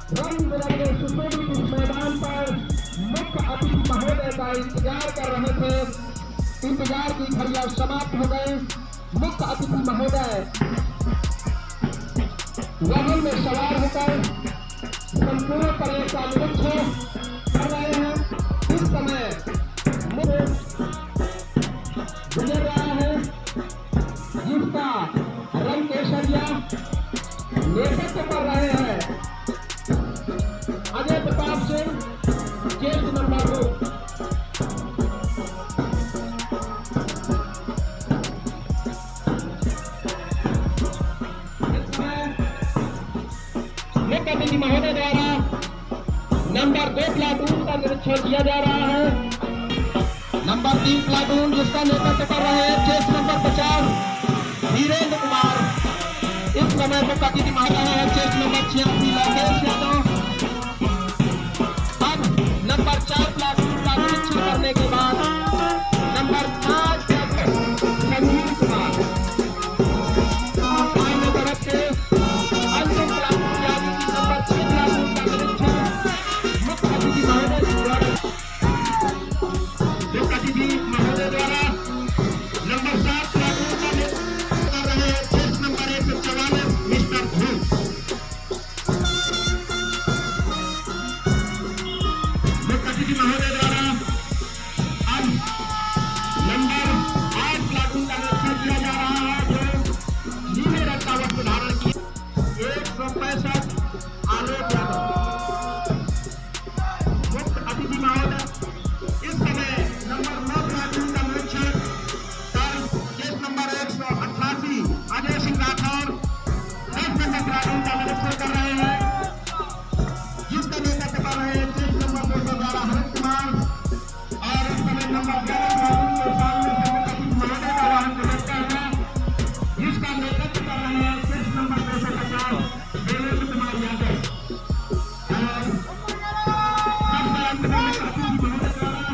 रंग बिरंगे सुशोभित इस मैदान पर मुख्य अतिथि महोदय का इंतजार कर रहे थे। इंतजार की घड़ियां समाप्त हो गए। मुख्य अतिथि महोदय वाहन में सवार होकर संपूर्ण परेड का निरीक्षण कर रहे हैं। इस समय गुजर रहा है जिसका रंग केसरिया नेतृत्व कर रहे हैं अजय प्रताप सिंह, केस नंबर 2। मुख्य अतिथि महोदय द्वारा नंबर 2 प्लाटून का निरीक्षण किया जा रहा है। नंबर 3 प्लाटून जिसका नेतृत्व कर रहे हैं केस नंबर 50 वीरेंद्र कुमार। इस समय मुख्य अतिथि महोदय है केस नंबर 86 लोकेश यादव। अब नंबर 4 प्लाटून का निरीक्षण करने के बाद नंबर 5 संजीव कुमार सामने तरफ के अंतिम प्लाटून यानी कि नंबर 6 प्लाटून का निरीक्षण मुख्य अतिथि महोदय द्वारा नंबर 7 प्लाटून का निरीक्षण कर रहे हैं केस नंबर 144 मिस्टर ध्रुव। मुख्य अतिथि महोदय द्वारा अब नंबर 8 प्लाटून का निरीक्षण किया जा रहा है जो नीले रंग का वस्त्र धारण किया 165 आलोक यादव। मुख्य अतिथि महोदय इस समय नंबर 9 प्लाटून का निरीक्षण कर case number 188 Ajay Singh Rathore 10 number platoon का निरीक्षण कर रहे हैं जिसका नेतृत्व कर रहे हैं केस नंबर 212 हरित कुमार। और इस समय नंबर 11 प्लाटून के सामने से मुख्य अतिथि महोदय का वाहन गुजरता है जिसका नेतृत्व कर रहे हैं केस नंबर 250 देवेंद्र कुमार यादव। और सबसे अंत में मुख्य अतिथि महोदय द्वारा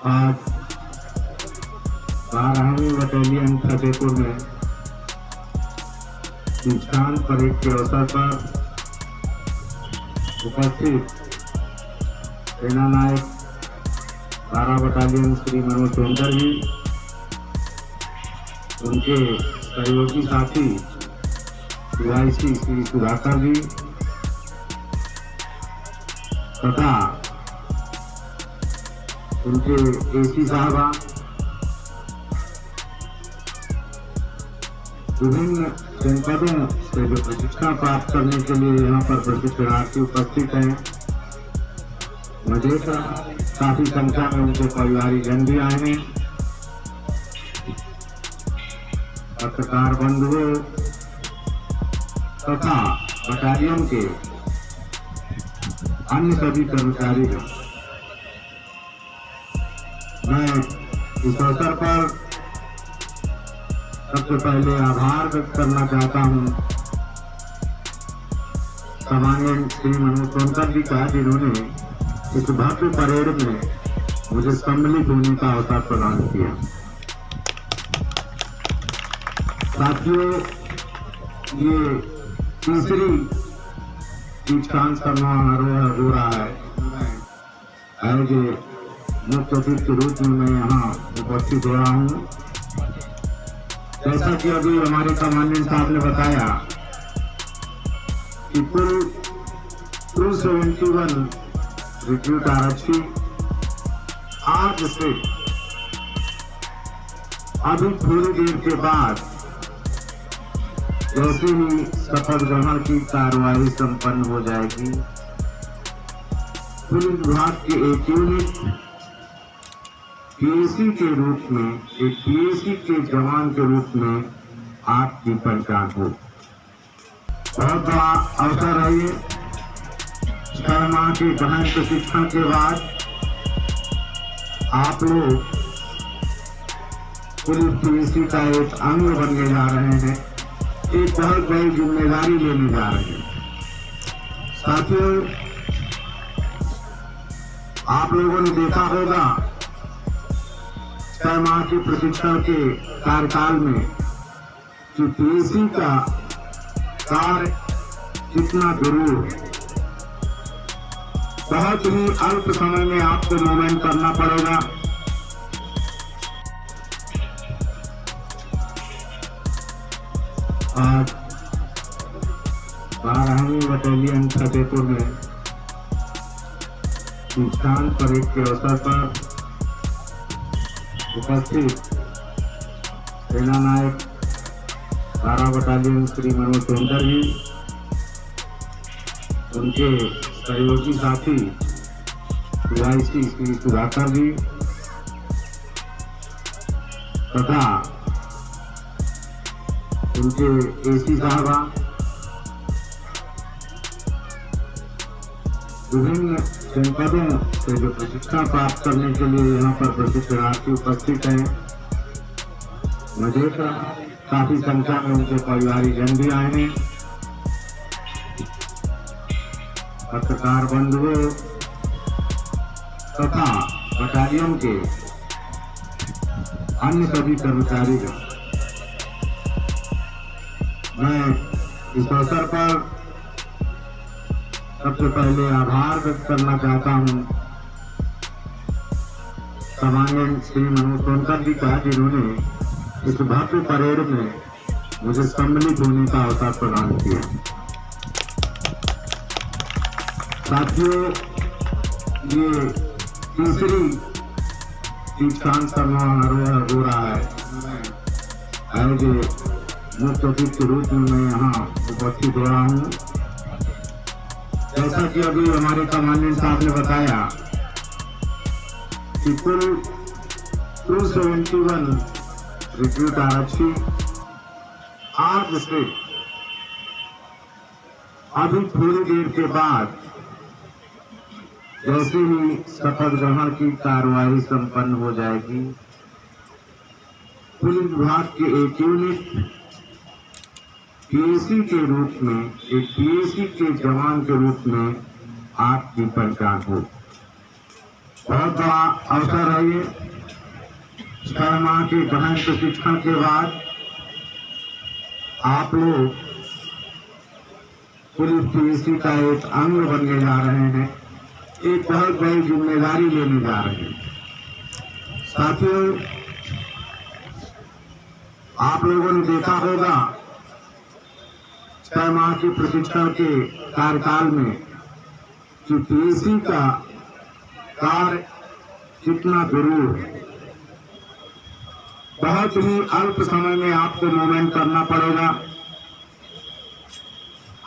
आज 12वीं बटालियन फतेहपुर में दीक्षांत परेड के अवसर पर उपस्थित सेना नायक 12 बटालियन श्री मनोज सोनकर जी, उनके सहयोगी साथी DIC श्री सुधाकर जी तथा उनके AC साहबा, विभिन्न जनपदों से जो प्रशिक्षण प्राप्त करने के लिए यहाँ पर प्रशिक्षणार्थी उपस्थित हैं, मुझे काफी संख्या में उनके परिवारी जन भी आए हैं, पत्रकार बंधुओं तथा बटालियन के अन्य सभी कर्मचारी हैं। मैं इस अवसर पर सबसे पहले आभार व्यक्त करना चाहता हूं सामान्य श्री मनोज सोनकर जी का, जिन्होंने इस भव्य परेड में मुझे सम्मिलित होने का अवसर प्रदान किया। साथियों, ये तीसरी दीक्षांत समारोह हो रहा है। एज ए मुख्य अतिथि के रूप में मैं यहाँ उपस्थित हो रहा हूँ। जैसा कि अभी हमारे कमांडेंट साहब ने बताया कि कुल 271 रिक्रूट आरक्षी आज से अभी थोड़ी देर के बाद जैसे ही शपथ ग्रहण की कार्रवाई संपन्न हो जाएगी, पुलिस विभाग के एक यूनिट PAC के रूप में, एक PAC के जवान के रूप में आपकी पहचान हो। बहुत बड़ा अवसर है ये। 6 माह के गहन प्रशिक्षण के बाद आप लोग पुलिस PAC का एक अंग बनने जा रहे हैं, एक बहुत बड़ी जिम्मेदारी लेने जा रहे हैं। साथियों, आप लोगों ने देखा होगा 6 माह के प्रशिक्षण के कार्यकाल में कि पीएसी का कार्य कितना जरूर है। बहुत ही अल्प समय में आपको मूवमेंट करना पड़ेगा। आज 12वीं बटालियन फतेहपुर में दीक्षांत परेड के अवसर पर उपस्थित सेना नायक 12 बटालियन श्री मनोज सोनकर जी, उनके सहयोगी साथी PIC श्री सुधाकर जी तथा उनके AC साहबा, विभिन्न जनपदों से जो प्रशिक्षण प्राप्त करने के लिए यहाँ पर प्रशिक्षणार्थी उपस्थित हैं, मुझे काफी संख्या में उनके परिवारजन भी आए हैं, पत्रकार बंधुओं तथा बटालियन के अन्य सभी कर्मचारीगण, मैं इस अवसर पर सबसे पहले आभार व्यक्त करना चाहता हूं सामान्य श्री मनोज सोनकर जी का, जिन्होंने इस भव्य परेड में मुझे सम्मिलित होने का अवसर प्रदान किया। साथियों, ये तीसरी दीक्षांत समारोह हो रहा है। मुख्य अतिथि के रूप में मैं यहाँ उपस्थित हो रहा हूँ। जैसा कि अभी हमारे कमांडेंट साहब ने बताया कि कुल 271 रिक्रूट आरक्षी आज से अभी थोड़ी देर के बाद जैसे ही शपथ ग्रहण की कार्रवाई संपन्न हो जाएगी, पुलिस विभाग के एक यूनिट PAC के रूप में, एक PAC के जवान के रूप में आपकी पहचान हो। बहुत बड़ा अवसर है ये। 6 माह के गहन प्रशिक्षण के बाद आप लोग पुलिस PAC का एक अंग बनने जा रहे हैं, एक बहुत बड़ी जिम्मेदारी लेने जा रहे हैं। साथियों, आप लोगों ने देखा होगा 6 माह के प्रशिक्षण के कार्यकाल में कि PAC का कार्य कितना जरूर है। बहुत ही अल्प समय में आपको मूवमेंट करना पड़ेगा।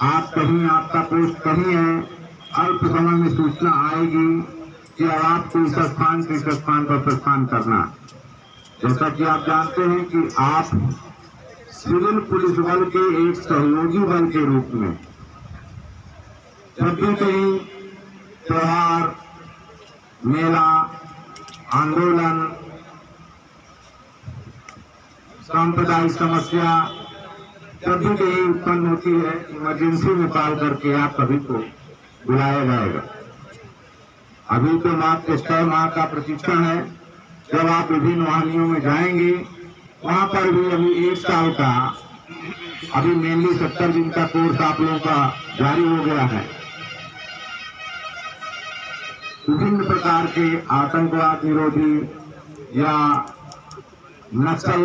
आप कहीं, आपका पोस्ट कहीं है, अल्प समय में सूचना आएगी कि अब आपको इस स्थान से इस स्थान पर प्रस्थान करना। जैसा कि आप जानते हैं कि आप सिविल पुलिस बल के एक सहयोगी बल के रूप में जब भी कहीं त्योहार, मेला, आंदोलन, सांप्रदायिक समस्या जब भी कहीं उत्पन्न होती है, इमरजेंसी में कॉल करके आप सभी को बुलाया जाएगा। अभी तो मात्र 6 माह का प्रशिक्षण है। जब आप विभिन्न वाहिनियों में जाएंगे, वहां पर भी अभी 1 साल का, अभी मेनली 70 दिन का कोर्स आप लोगों का जारी हो गया है। विभिन्न प्रकार के आतंकवाद निरोधी या नक्सल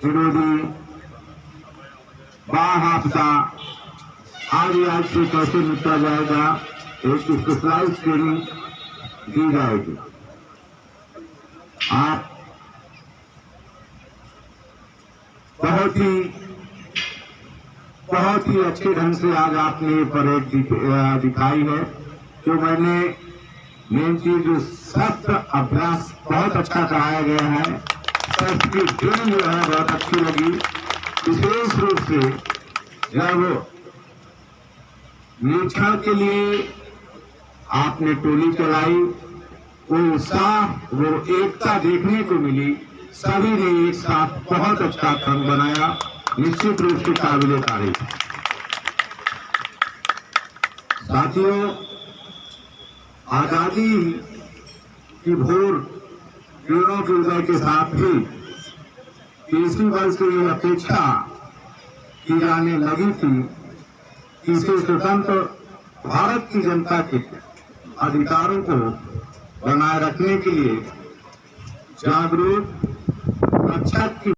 निरोधी, बाढ़ हादसा आज से कैसे निपटा जाएगा, एक स्पेशलाइज ट्रेनिंग दी जाएगी। आप बहुत ही अच्छे ढंग से आज आपने ये परेड दिखाई है। जो मैंने मेन चीज, जो शस्त्र अभ्यास बहुत अच्छा कराया गया है, शस्त्र की ड्रिल जो है बहुत अच्छी लगी। विशेष रूप से जब निरीक्षण के लिए आपने टोली चलाई, वो उत्साह, वो एकता देखने को मिली। सभी ने एक साथ बहुत अच्छा संघ बनाया, निश्चित रूप से काबिले तारीफ। साथियों, आजादी की भोर किरणों के उदय के साथ ही PAC बल से ये अपेक्षा की जाने लगी थी कि इसे स्वतंत्र भारत की जनता के अधिकारों को बनाए रखने के लिए जागरूक रक्षक की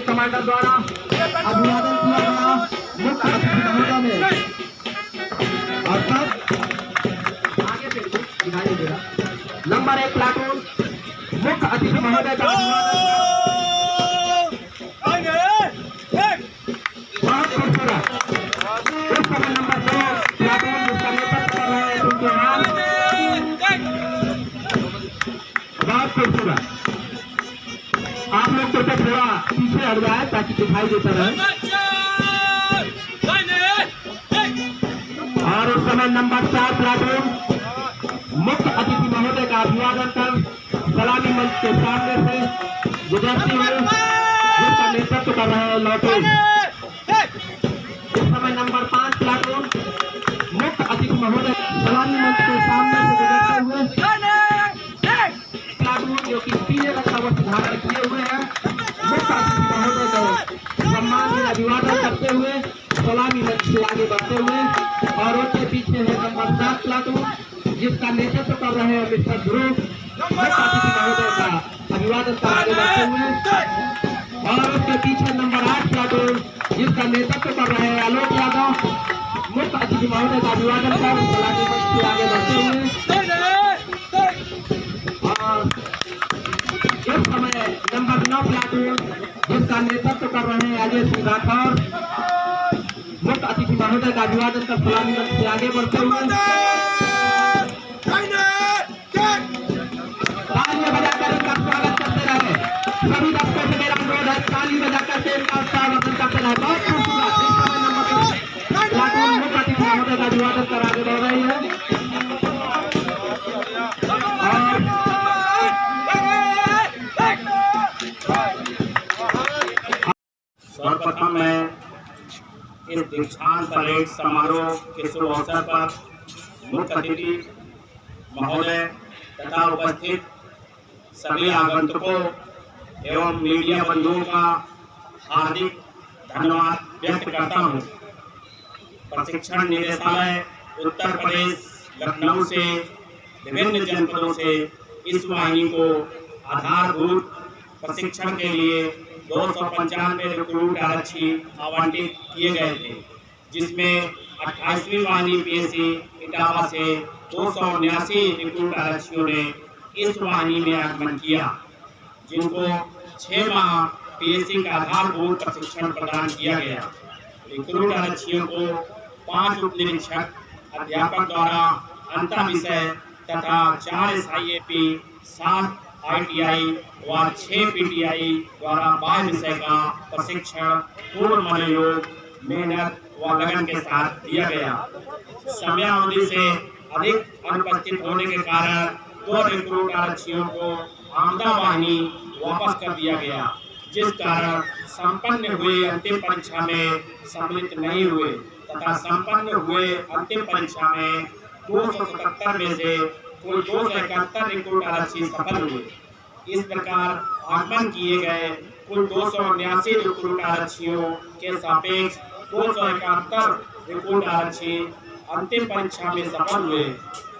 कमांडर द्वारा अभिवादन किया गया मुख्य अतिथि महोदय ने अर्थात आगे से दिखाई दे रहा नंबर 1 प्लाटून मुख्य अतिथि महोदय का बहुत खूबसूरत। इस समय नंबर 2 प्लाटून जिसका नेतृत्व कर रहे हैं उनके नाम बहुत खूबसूरत। आप लोग तो थोड़ा पीछे हट जाए ताकि दिखाई देता रहे। और उस समय नंबर 4 प्लाटून मुख्य अतिथि महोदय का अभिवादन कर सलामी मंच के सामने से गुजरते हुए जिसका नेतृत्व कर रहे हैं लौटे। इस समय नंबर 5 प्लाटून मुख्य अतिथि महोदय सलामी मंच के सामने से गुजरते हुए प्लाटून जो कि पीले रंग का वस्त्र धारण किए हुए हैं मुख्य अतिथि महोदय को सम्मान से अभिवादन करते हुए सलामी मंच से आगे बढ़ते हुए और उसके पीछे है नंबर 7 प्लाटून जिसका नेतृत्व कर रहे हैं मिस्टर ध्रुव मुख्य अतिथि महोदय का अभिवादन कर आगे बढ़ते हुए और उसके पीछे नंबर 8 प्लाटून जिसका नेतृत्व कर रहे हैं आलोक यादव मुख्य अतिथि महोदय का अभिवादन कर सलामी मंच से आगे बढ़ते हुए इस समय नंबर 9 प्लाटून जिसका नेतृत्व कर रहे हैं अजय सिंह राठौर मुख्य अतिथि महोदय का अभिवादन कर सलामी मंच से आगे बढ़ते हुए तालियां बजाकर इनका स्वागत करते रहे। सभी दर्शकों से मेरा अनुरोध है ताली बजाकर के इनका स्वागत करते रहे। बहुत खूबसूरत। इस समय नंबर 10 प्लाटून मुख्य अतिथि महोदय का अभिवादन कर आगे बढ़ रही है सर्वप्रथम मैं इस दीक्षांत परेड समारोह के शुभ अवसर पर मुख्य अतिथि महोदय तथा उपस्थित सभी आगंतुकों एवं मीडिया बंधुओं का हार्दिक धन्यवाद व्यक्त करता हूं। प्रशिक्षण निदेशालय उत्तर प्रदेश लखनऊ से विभिन्न जनपदों से इस वाहिनी को आधारभूत प्रशिक्षण के लिए 295 रिक्रूट आरक्षी आवंटित किए गए थे, जिसमें 28वीं वाहिनी पीएसी इटावा से 279 रिक्रूट आरक्षियों ने इस वाहिनी में आगमन किया, जिनको 6 माह पीएसी का आधारभूत प्रशिक्षण प्रदान किया गया। रिक्रूट आरक्षियों को 5 उप निरीक्षक अध्यापक द्वारा अंतर विषय तथा 4 SIAP 7 ITI व 6 PTI द्वारा बाह्य विषय का प्रशिक्षण पूर्ण मनोयोग मेहनत व लगन के साथ दिया गया। समयावधि से अधिक अनुपस्थित होने के कारण 2 रिक्रूट आरक्षियों को आमदा वाहिनी वापस कर दिया गया, जिस कारण संपन्न हुए अंतिम परीक्षा में सम्मिलित नहीं हुए तथा संपन्न हुए अंतिम परीक्षा में 277 में से कुल 271 रिक्रूट आरक्षी सफल हुए। इस प्रकार आगमन किए गए कुल 279 रिक्रूट आरक्षियों के सापेक्ष 271 रिक्रूट आरक्षी अंतिम परीक्षा में सफल हुए,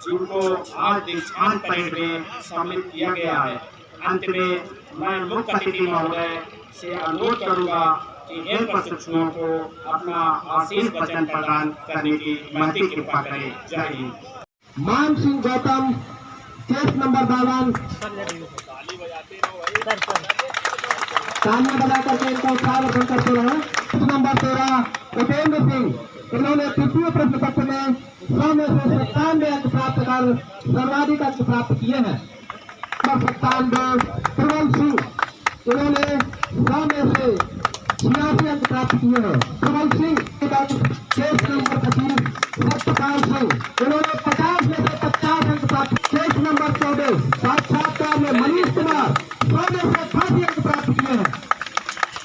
जिनको आज दीक्षांत परेड में सम्मिलित किया गया है। अंत में मैं मुख्य अतिथि महोदय से अनुरोध करूंगा कि इन प्रशिक्षुओं को अपना आशीष वचन प्रदान करने की महती कृपा करें। जय हिंद। मान सिंह गौतम केस नंबर 52 तालियां बजा करके इनका उत्साहवर्धन करते रहे। नंबर 13 उपेंद्र सिंह, इन्होंने तृतीय प्रश्न पत्र में 100 में से 97 अंक प्राप्त कर सर्वाधिक अंक प्राप्त किए हैं। नंबर 97 प्रबल सिंह, इन्होंने 100 में से 86 अंक प्राप्त किए हैं। प्रबल सिंह केस नंबर 25 सत्यपाल सिंह, इन्होंने 50 में से 50 अंक प्राप्त। केस नंबर 14 साक्षात्कार में मनीष कुमार 100 में से 88 अंक प्राप्त किए हैं।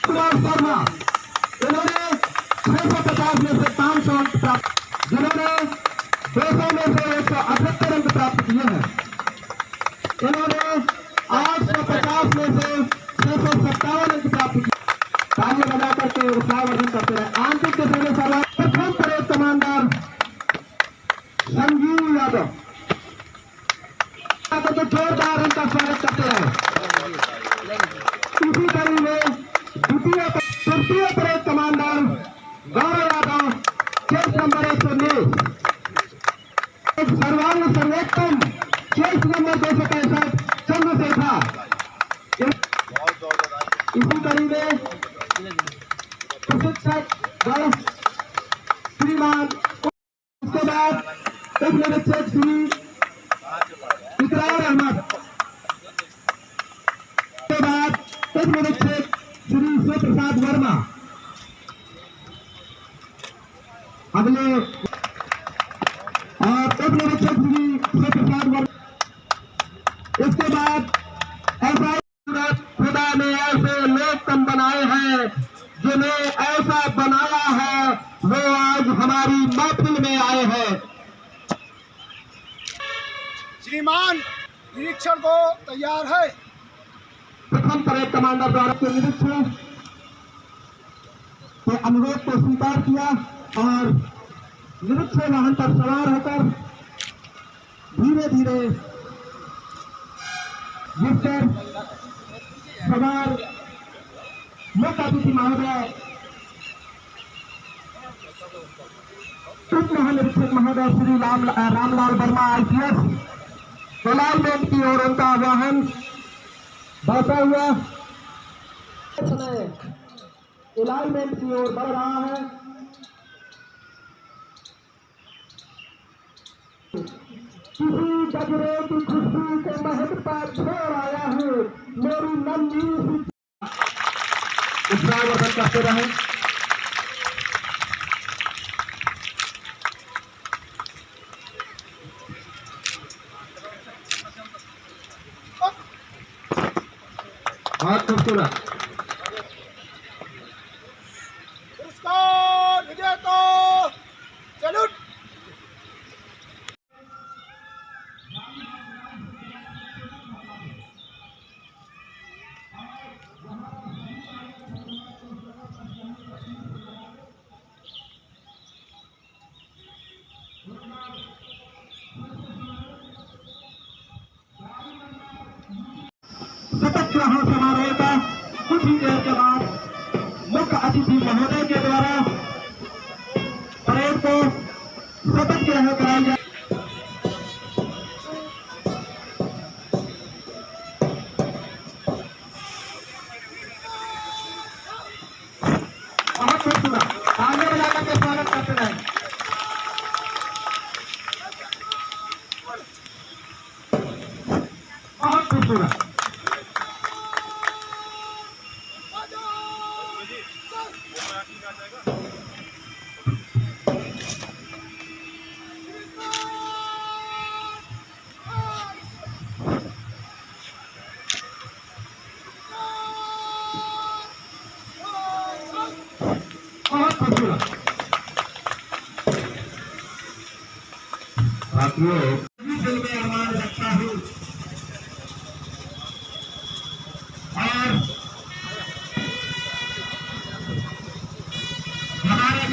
कुमार शर्मा, इन्होंने 650 में से 500 अंक प्राप्त, जिन्होंने 200 में से 178 अंक प्राप्त किए हैं। इन्होंने 850 में से 657 अंक प्राप्त किए। तालियां बजा करके उत्साहवर्धन करते रहे। आंतरिक के पहले सवाल प्रथम परेड कमांडर संजीव यादव, तो जोरदार उनका स्वागत करते रहे। इसी कड़ी में तृतीय parade commander Gaurav Yadav, case number 119, सर्वांग सर्वोत्तम, केस नंबर 265 चंद्रशेखर। इसी कड़ी में प्रशिक्षक श्रीमान, उसके बाद उप निरीक्षक श्री इकरार अहमद, उसके बाद उप निरीक्षक श्री शिव प्रसाद वर्मा। अगले और उप निरीक्षक श्री शिव प्रसाद वर्मा। इसके बाद ऐसा खुदा ने ऐसे लोग कम बनाए हैं, जिन्हें ऐसा बनाया है वो आज हमारी महफिल में आए हैं। श्रीमान निरीक्षण को तैयार है। प्रथम परेड कमांडर द्वारा के निरीक्षण के अनुरोध को स्वीकार किया और निरीक्षण वाहन पर सवार होकर धीरे धीरे जिसपर सवार मुख्य अतिथि महोदय उप महानिरीक्षक महोदय श्री रामलाल वर्मा IPS अलाइनमेंट की ओर उनका वाहन बढ़ता हुआ अलाइनमेंट की ओर बढ़ रहा है। किसी गजरे की खुशबू के महक पर छोड़ आया हूँ मेरी नन्ही उत्साहवर्धन करते रहे। बहुत खूबसूरत पुरस्कार विजेता सैल्यूट। शपथ ग्रहण समारोह का कुछ ही देर के बाद मुख्य अतिथि महोदय के द्वारा परेड को शपथ ग्रहण कराया जाए। बहुत खूबसूरत, आगे बढ़ाकर के स्वागत करते रहे। बहुत खूबसूरत। साथियों, दिल में अरमान रखता हूँ और हमारे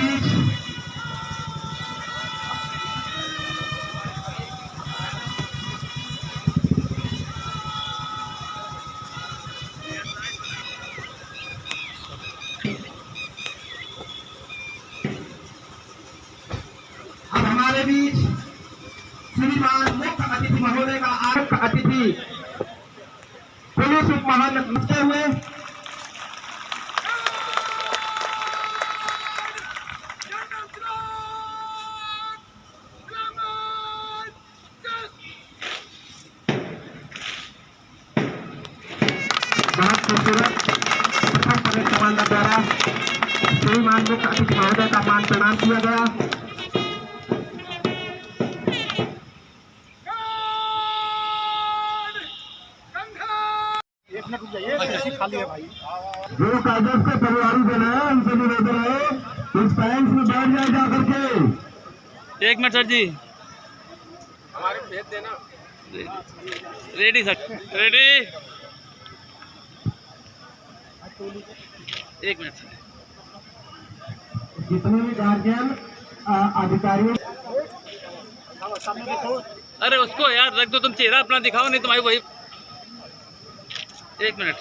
बीच श्रीमान मुख्य अतिथि महोदय का मुख्य अतिथि पुलिस उप महानिरीक्षक हुए द्वारा श्रीमान मुख्य अतिथि महोदय का मान प्रदान किया गया। जो कागज के परिवारी देना है उनसे निवेदन है इस बैंक में बैठ जाए जा करके। 1 मिनट सर जी, हमारे भेज देना। Ready sir, ready. 1 minute sir. जितने भी गार्जियन अधिकारियों, अरे उसको यार रख दो, तुम चेहरा अपना दिखाओ, नहीं तुम्हारी वही। 1 मिनट,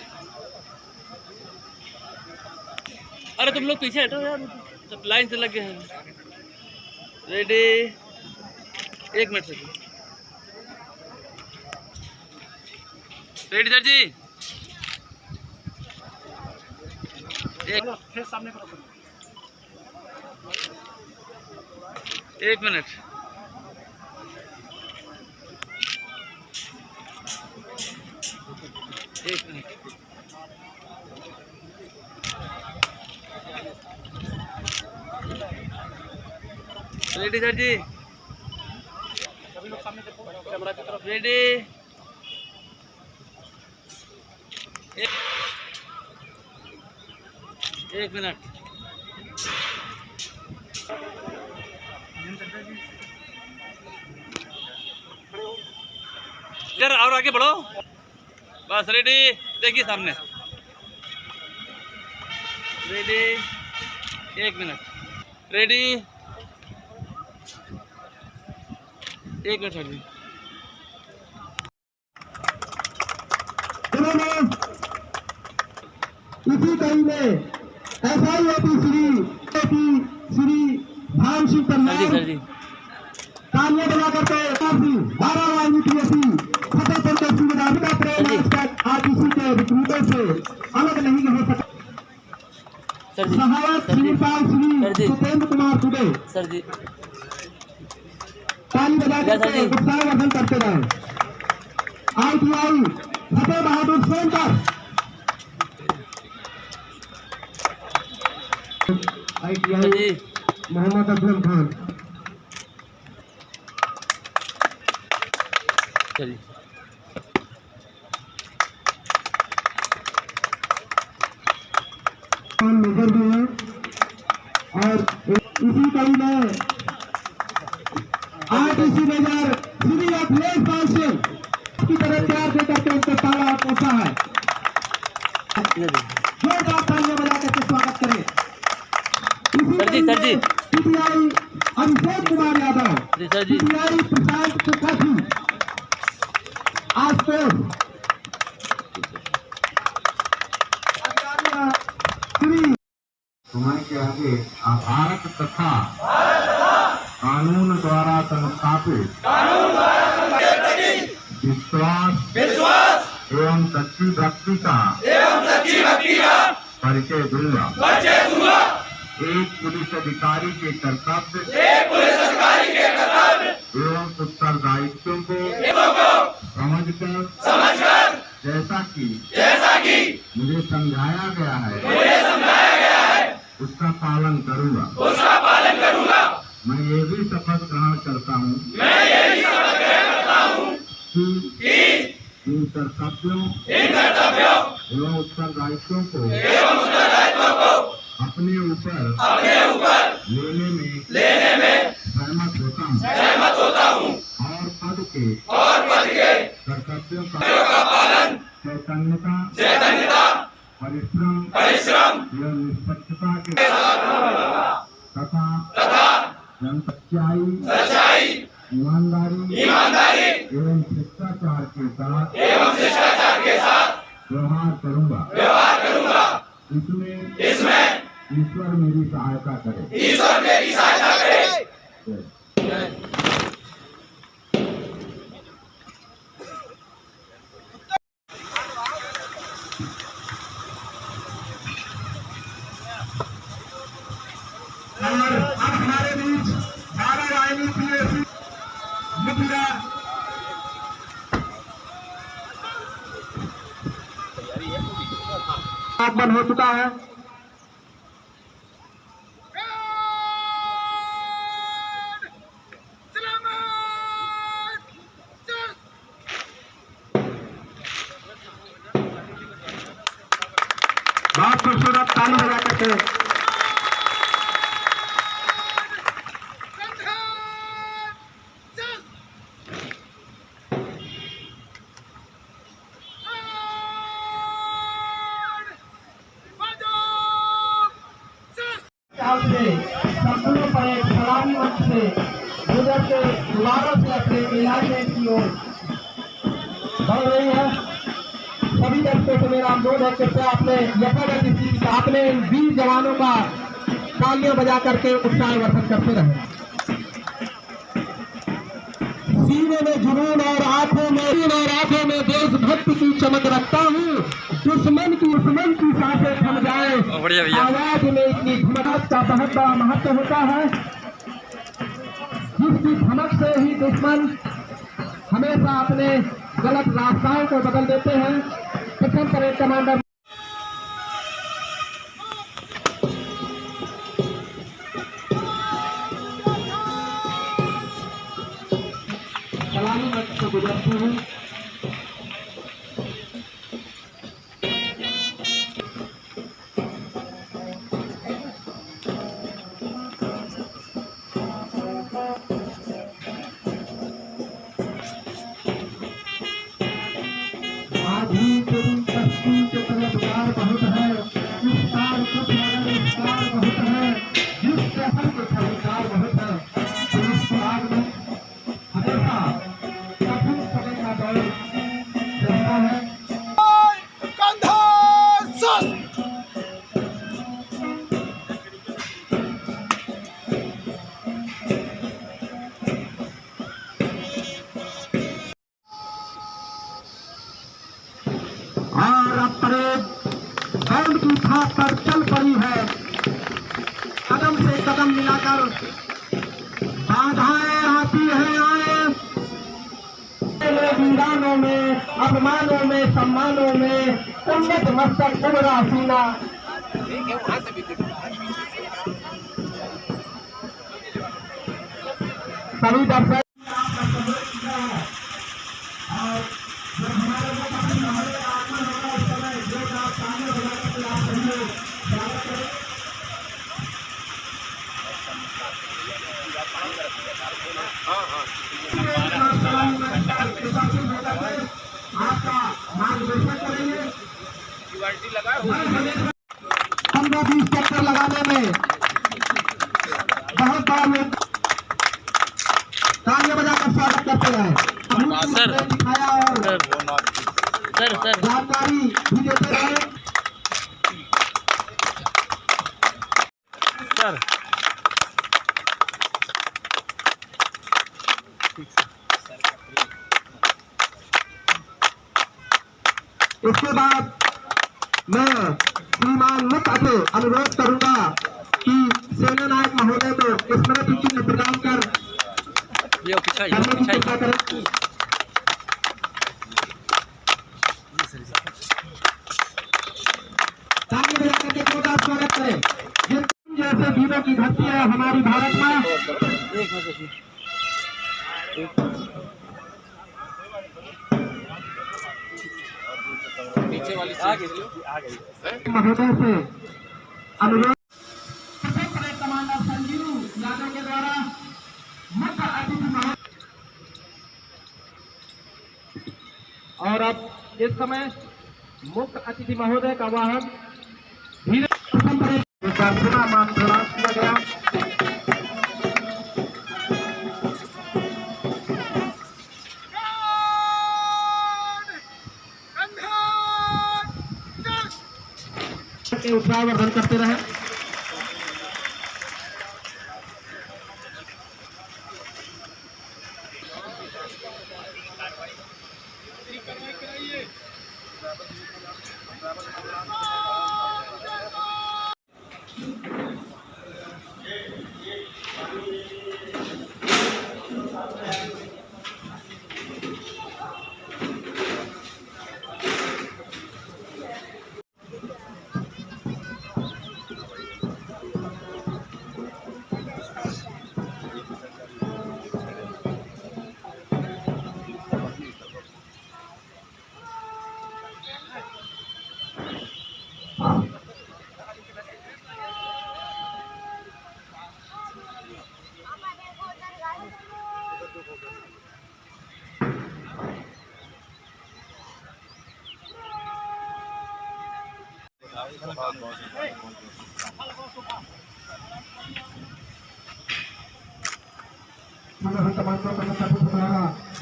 अरे तुम लोग पीछे हटो यार, सब लाइन से लग गए हैं। Ready, 1 minute sir. Ready sir ji. फिर सामने करो। 1 मिनट। रेडी सर जी, सभी लोग सामने देखो कैमरा की तरफ। रेडी। 1 मिनट। इधर और आगे बढ़ो, बस। रेडी, देखिए सामने। Ready, 1 minute. Ready, 1 minute sir ji. इसी कड़ी में SIOP श्री भान सिंह सर जी। तालियां बजा करके बारहवां UPSC फतेहपुर के सूबेदार का प्रेम RTC के रिक्रूटर से अलग नहीं हो सकता। सहायक श्रीपाल श्री सुपेंद्र कुमार दुबे सर जी, ताली बजा करके उत्साहवर्धन करते रहे। ITI फतेह बहादुर सेंटर, ITI मोहम्मद अफजल खान। चलिए। मेजर भी है और इसी कड़ी में RTC मेजर श्री अखिलेश पाल सिंह की तरह प्यार दे करके उनके पाला पोसा है। जोरदार तालियां बजा करके स्वागत करें। सर जी, सर जी। CPI अभिषेक कुमार यादव, जी सर जी। CPI प्रशांत त्रिपाठी, आशुतोष समय के आगे भारत तथा कानून द्वारा संस्थापित विश्वास एवं सच्ची भक्ति का परिचय दूंगा। एक पुलिस अधिकारी के कर्तव्य एवं उत्तरदायित्वों को समझकर जैसा कि मुझे समझाया गया है उसका पालन करूंगा। मैं ये भी शपथ ग्रहण करता हूँ कि इन कर्तव्यों एवं उत्तरदायित्वों को अपने ऊपर लेने में सहमत होता हूँ और पद के कर्तव्यों का चैतन्यता परिश्रम एवं निष्पक्षता के तथा सच्चाई ईमानदारी एवं शिष्टाचार के साथ व्यवहार करूंगा। इसमें ईश्वर मेरी सहायता करे। और अब हमारे बीच 12 IUPAC मुखिया आगमन हो चुका है। से संपूर्ण परेड सलामी मंच से गुजर के दोबारा से अपने इलाके की ओर बढ़ रही है। सभी दर्शकों से मेरा अनुरोध है कृपया अपने यथागत अपने वीर जवानों का तालियां बजा करके उत्साह वर्धन करते रहे। सीने में जुनून और आंखों में देशभक्ति की चमक रखता हूँ। दुश्मन की सांसें थम जाए, आवाज में इतनी धमक का बहुत बड़ा महत्व होता है, जिसकी धमक से ही दुश्मन हमेशा अपने गलत रास्ताओं को बदल देते हैं। प्रथम परेड कमांडर सलामी मंच से गुजरती हूँ। बहुत है, इस साल कुछ मगर इस साल बहुत है, जिस शहर के अधिकार बहुत है, पुलिस विभाग में हमेशा कठिन समय का दौर रहता है। और अब परेड बैंड की थाप पर चल पड़ी है। कदम से कदम मिलाकर बाधाएं आती हैं आए, वीरानों में, अपमानों में, सम्मानों में उन्नत मस्तक उमरा सीना। सभी दर्शक आपका मार्गदर्शन करेंगे। 15-20 चक्कर लगाने में बहुत बार लोग तालियां बजाकर स्वागत करते हैं। दिखाया और जानकारी भी देते रहे। सर इसके बाद मैं श्रीमान मुख्य से अनुरोध करूंगा कि सेना नायक महोदय को स्मृति चिन्ह प्रदान कर करने की चर्चा करें। स्वागत करें। जैसे वीरों की धरती है हमारी भारत में। पीछे वाली आ गई महोदय से अनुरोध कमांडर संजीव यादव के द्वारा मुख्य अतिथि महोदय। और अब इस समय मुख्य अतिथि महोदय का वाहन धीरे मान प्रदान किया गया। उत्साह वर्धन करते रहे।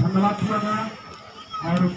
धन्यवाद और